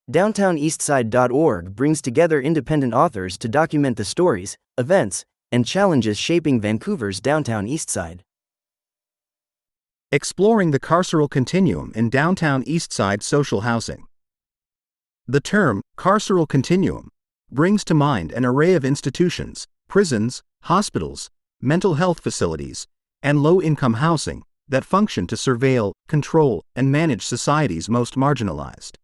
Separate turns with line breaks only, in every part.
DowntownEastside.org brings together independent authors to document the stories, events, and challenges shaping Vancouver's downtown Eastside.
Exploring the Carceral Continuum in Downtown Eastside Social Housing. The term, Carceral Continuum, brings to mind an array of institutions, prisons, hospitals, mental health facilities, and low-income housing that function to surveil, control, and manage society's most marginalized.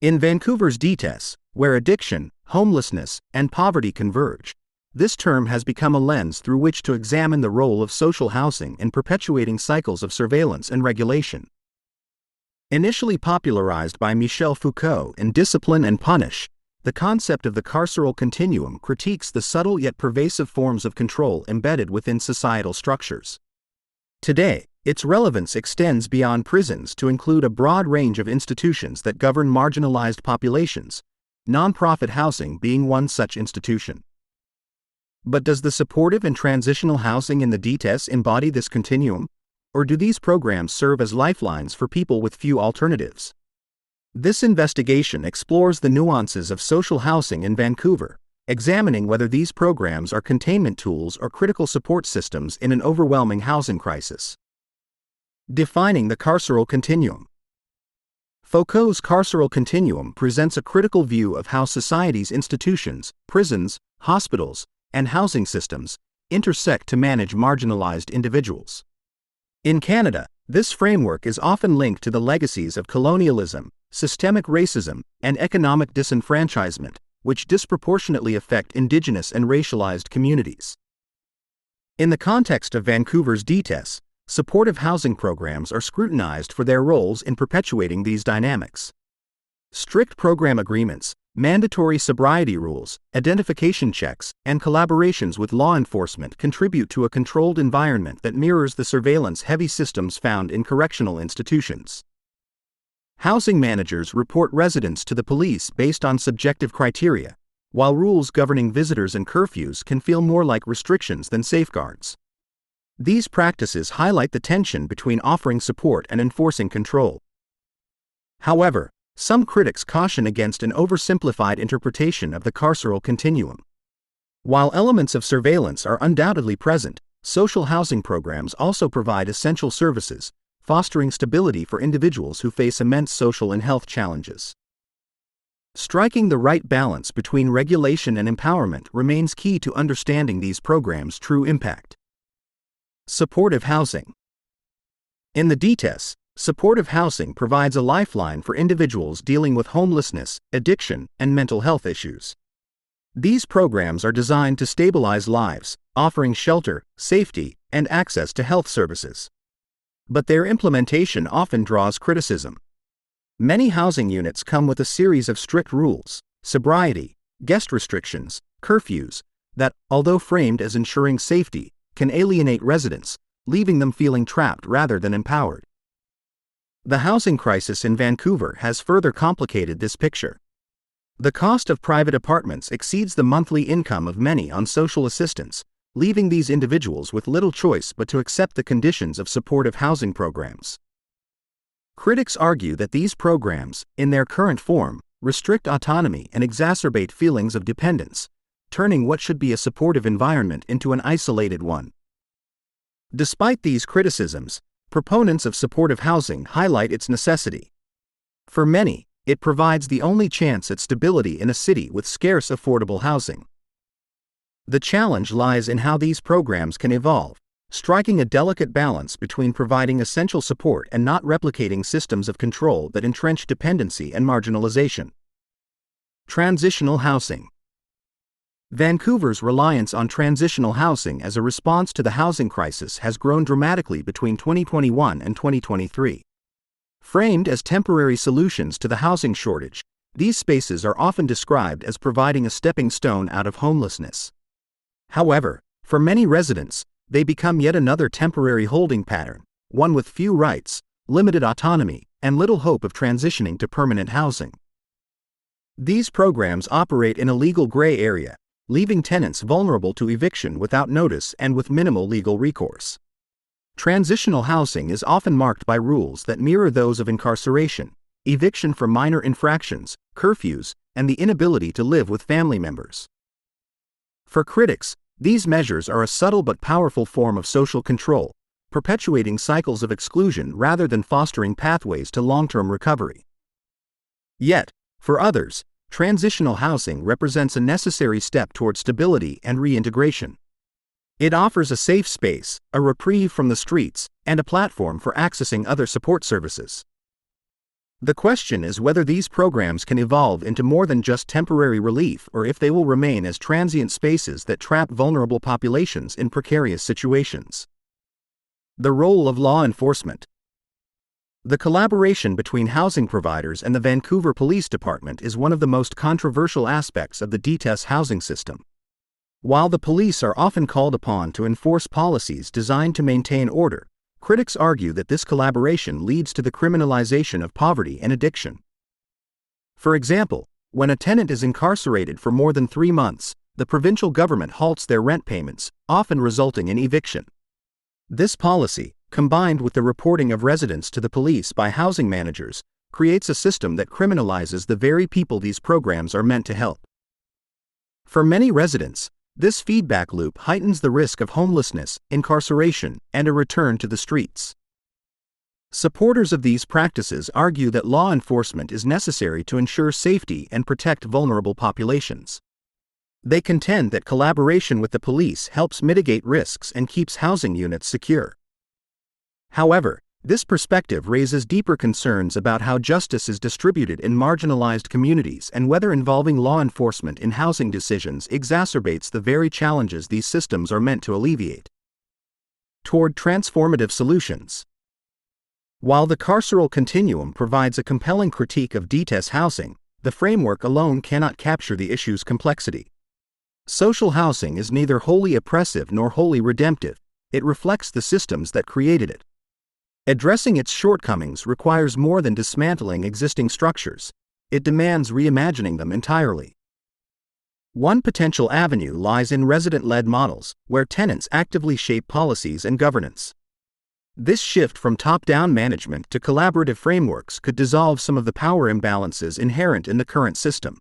In Vancouver's DTES, where addiction, homelessness, and poverty converge, this term has become a lens through which to examine the role of social housing in perpetuating cycles of surveillance and regulation. Initially popularized by Michel Foucault in Discipline and Punish, the concept of the carceral continuum critiques the subtle yet pervasive forms of control embedded within societal structures. Today, its relevance extends beyond prisons to include a broad range of institutions that govern marginalized populations, nonprofit housing being one such institution. But does the supportive and transitional housing in the DTES embody this continuum, or do these programs serve as lifelines for people with few alternatives? This investigation explores the nuances of social housing in Vancouver, examining whether these programs are containment tools or critical support systems in an overwhelming housing crisis. Defining the carceral continuum. Foucault's carceral continuum presents a critical view of how society's institutions, prisons, hospitals, and housing systems intersect to manage marginalized individuals. In Canada, this framework is often linked to the legacies of colonialism, systemic racism, and economic disenfranchisement, which disproportionately affect Indigenous and racialized communities. In the context of Vancouver's DTES, supportive housing programs are scrutinized for their roles in perpetuating these dynamics. Strict program agreements, mandatory sobriety rules, identification checks, and collaborations with law enforcement contribute to a controlled environment that mirrors the surveillance-heavy systems found in correctional institutions. Housing managers report residents to the police based on subjective criteria, while rules governing visitors and curfews can feel more like restrictions than safeguards. These practices highlight the tension between offering support and enforcing control. However, some critics caution against an oversimplified interpretation of the carceral continuum. While elements of surveillance are undoubtedly present, social housing programs also provide essential services, fostering stability for individuals who face immense social and health challenges. Striking the right balance between regulation and empowerment remains key to understanding these programs' true impact. Supportive housing. In the DTES, supportive housing provides a lifeline for individuals dealing with homelessness, addiction, and mental health issues. These programs are designed to stabilize lives, offering shelter, safety, and access to health services. But their implementation often draws criticism. Many housing units come with a series of strict rules, sobriety, guest restrictions, curfews, that, although framed as ensuring safety, can alienate residents, leaving them feeling trapped rather than empowered. The housing crisis in Vancouver has further complicated this picture. The cost of private apartments exceeds the monthly income of many on social assistance, leaving these individuals with little choice but to accept the conditions of supportive housing programs. Critics argue that these programs, in their current form, restrict autonomy and exacerbate feelings of dependence, turning what should be a supportive environment into an isolated one. Despite these criticisms, proponents of supportive housing highlight its necessity. For many, it provides the only chance at stability in a city with scarce affordable housing. The challenge lies in how these programs can evolve, striking a delicate balance between providing essential support and not replicating systems of control that entrench dependency and marginalization. Transitional housing. Vancouver's reliance on transitional housing as a response to the housing crisis has grown dramatically between 2021 and 2023. Framed as temporary solutions to the housing shortage, these spaces are often described as providing a stepping stone out of homelessness. However, for many residents, they become yet another temporary holding pattern, one with few rights, limited autonomy, and little hope of transitioning to permanent housing. These programs operate in a legal gray area, leaving tenants vulnerable to eviction without notice and with minimal legal recourse. Transitional housing is often marked by rules that mirror those of incarceration, eviction for minor infractions, curfews, and the inability to live with family members. For critics, these measures are a subtle but powerful form of social control, perpetuating cycles of exclusion rather than fostering pathways to long-term recovery. Yet, for others, transitional housing represents a necessary step toward stability and reintegration. It offers a safe space, a reprieve from the streets, and a platform for accessing other support services. The question is whether these programs can evolve into more than just temporary relief or if they will remain as transient spaces that trap vulnerable populations in precarious situations. The role of law enforcement. The collaboration between housing providers and the Vancouver Police Department is one of the most controversial aspects of the DTES housing system. While the police are often called upon to enforce policies designed to maintain order, critics argue that this collaboration leads to the criminalization of poverty and addiction. For example, when a tenant is incarcerated for more than 3 months, the provincial government halts their rent payments, often resulting in eviction. This policy, combined with the reporting of residents to the police by housing managers, creates a system that criminalizes the very people these programs are meant to help. For many residents, this feedback loop heightens the risk of homelessness, incarceration, and a return to the streets. Supporters of these practices argue that law enforcement is necessary to ensure safety and protect vulnerable populations. They contend that collaboration with the police helps mitigate risks and keeps housing units secure. However, this perspective raises deeper concerns about how justice is distributed in marginalized communities and whether involving law enforcement in housing decisions exacerbates the very challenges these systems are meant to alleviate. Toward transformative solutions. While the Carceral Continuum provides a compelling critique of DTES housing, the framework alone cannot capture the issue's complexity. Social housing is neither wholly oppressive nor wholly redemptive, it reflects the systems that created it. Addressing its shortcomings requires more than dismantling existing structures, it demands reimagining them entirely. One potential avenue lies in resident-led models, where tenants actively shape policies and governance. This shift from top-down management to collaborative frameworks could dissolve some of the power imbalances inherent in the current system.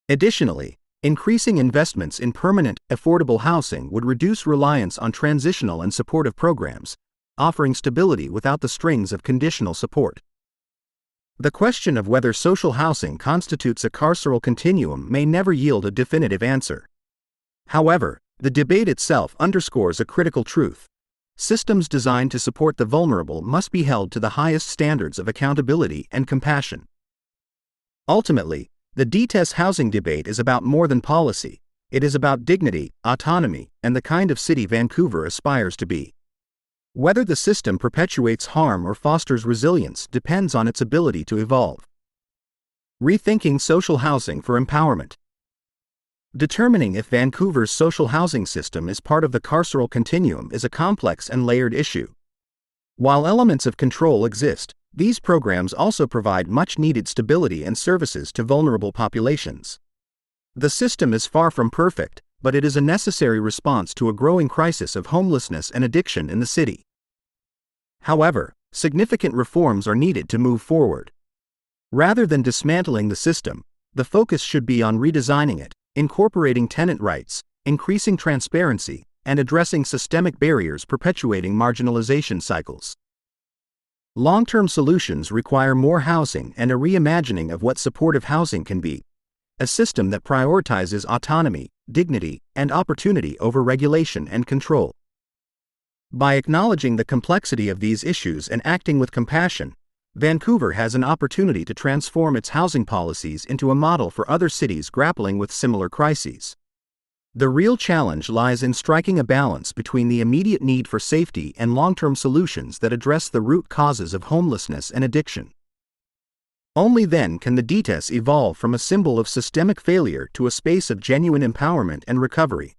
Additionally, increasing investments in permanent, affordable housing would reduce reliance on transitional and supportive programs, offering stability without the strings of conditional support. The question of whether social housing constitutes a carceral continuum may never yield a definitive answer. However, the debate itself underscores a critical truth. Systems designed to support the vulnerable must be held to the highest standards of accountability and compassion. Ultimately, the DTES housing debate is about more than policy, it is about dignity, autonomy, and the kind of city Vancouver aspires to be. Whether the system perpetuates harm or fosters resilience depends on its ability to evolve. Rethinking social housing for empowerment. Determining if Vancouver's social housing system is part of the carceral continuum is a complex and layered issue. While elements of control exist, these programs also provide much-needed stability and services to vulnerable populations. The system is far from perfect, but it is a necessary response to a growing crisis of homelessness and addiction in the city. However, significant reforms are needed to move forward. Rather than dismantling the system, the focus should be on redesigning it, incorporating tenant rights, increasing transparency, and addressing systemic barriers perpetuating marginalization cycles. Long-term solutions require more housing and a reimagining of what supportive housing can be, a system that prioritizes autonomy, dignity, and opportunity over regulation and control. By acknowledging the complexity of these issues and acting with compassion, Vancouver has an opportunity to transform its housing policies into a model for other cities grappling with similar crises. The real challenge lies in striking a balance between the immediate need for safety and long-term solutions that address the root causes of homelessness and addiction. Only then can the DTES evolve from a symbol of systemic failure to a space of genuine empowerment and recovery.